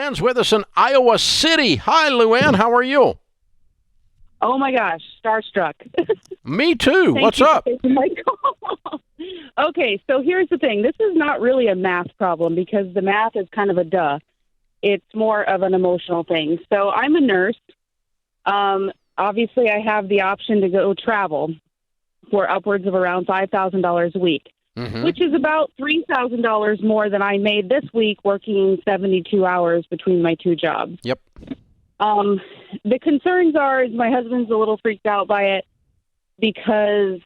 Luann's with us in Iowa City. Hi, Luann. How are you? Oh my gosh, starstruck. Me too. What's Thank up? you for taking my call. Okay, so here's the thing. This is not really a math problem because the math is kind of a duh. It's more of an emotional thing. So I'm a nurse. Obviously, I have the option to go travel for upwards of around $5,000 a week, which is about $3,000 more than I made this week working 72 hours between my two jobs. Yep. The concerns are is my husband's a little freaked out by it because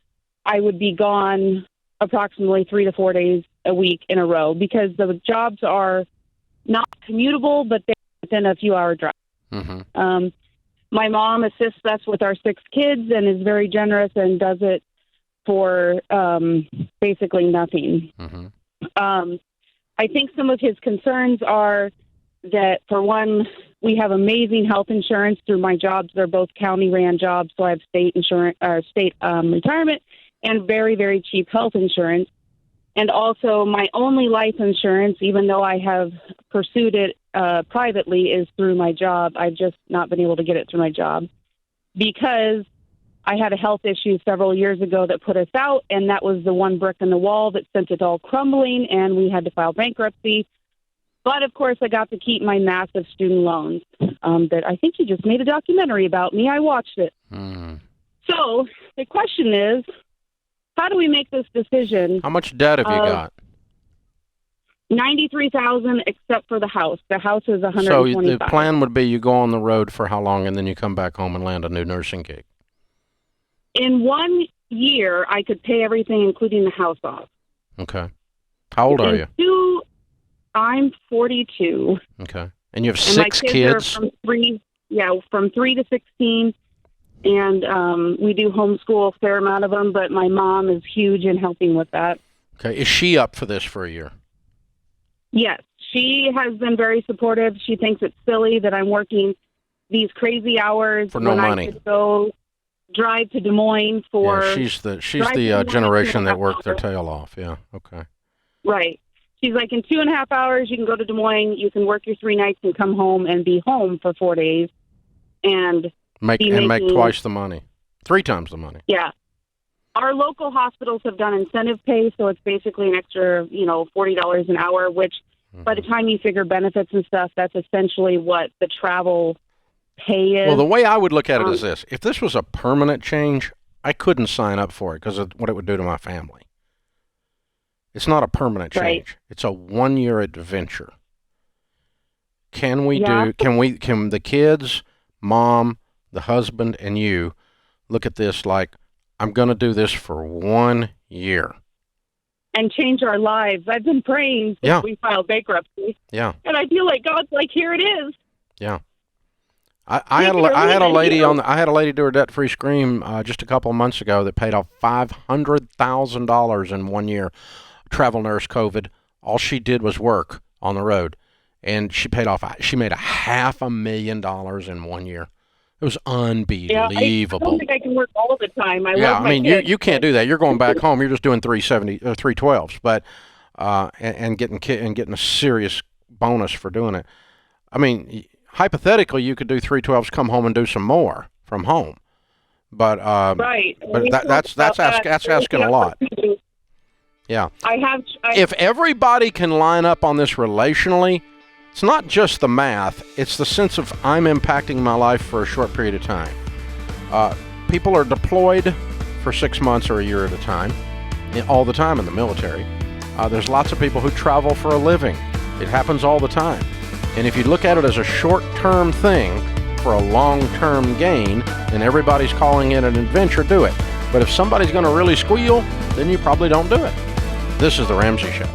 I would be gone approximately 3 to 4 days a week in a row because the jobs are not commutable, but they're within a few-hour drive. My mom assists us with our 6 kids and is very generous and does it for basically nothing. I think some of his concerns are that, for one, we have amazing health insurance through my jobs. They're both county-ran jobs, so I have state insurance, or state retirement, and very, very cheap health insurance. And also, my only life insurance, even though I have pursued it privately, is through my job. I've just not been able to get it through my job because I had a health issue several years ago that put us out, and that was the one brick in the wall that sent it all crumbling, and we had to file bankruptcy. But, of course, I got to keep my massive student loans that I think you just made a documentary about me. I watched it. So the question is, how do we make this decision? How much debt have you got? $93,000 except for the house. The house is $125,000. So the plan would be you go on the road for how long, and then you come back home and land a new nursing gig? In 1 year, I could pay everything, including the house off. Okay. How old are you? I'm 42. Okay. And you have and 6 kids? Are from 3 to 16. And we do homeschool a fair amount of them, but my mom is huge in helping with that. Okay. Is she up for this for a year? Yes. She has been very supportive. She thinks it's silly that I'm working these crazy hours for no money. I could go drive to Des Moines for... Yeah, she's the generation that worked their tail off. Yeah, okay. Right. She's like, in 2.5 hours, you can go to Des Moines, you can work your 3 nights and come home and be home for 4 days and make twice the money, 3 times the money. Yeah. Our local hospitals have done incentive pay, so it's basically an extra, $40 an hour, which by the time you figure benefits and stuff, that's essentially what the travel pay is. Well, the way I would look at it is this. If this was a permanent change, I couldn't sign up for it because of what it would do to my family. It's not a permanent change. Right. It's a 1-year adventure. Can the kids, mom, the husband, and you look at this like, I'm going to do this for 1 year. And change our lives. I've been praying since we filed bankruptcy. Yeah. And I feel like God's like, here it is. Yeah. I had a lady do her debt-free scream just a couple of months ago that paid off $500,000 in 1 year. Travel nurse, COVID. All she did was work on the road, and she made $500,000 in 1 year. It was unbelievable. Yeah, I don't think I can work all the time. You can't do that. You're going back home. You're just doing 312s, but and getting a serious bonus for doing it. I mean, hypothetically, you could do 312s, come home and do some more from home, but right. But that's asking a lot. Yeah. If everybody can line up on this relationally, it's not just the math, it's the sense of I'm impacting my life for a short period of time. People are deployed for 6 months or a year at a time, all the time in the military. There's lots of people who travel for a living. It happens all the time. And if you look at it as a short-term thing for a long-term gain, and everybody's calling it an adventure, do it. But if somebody's going to really squeal, then you probably don't do it. This is The Ramsey Show.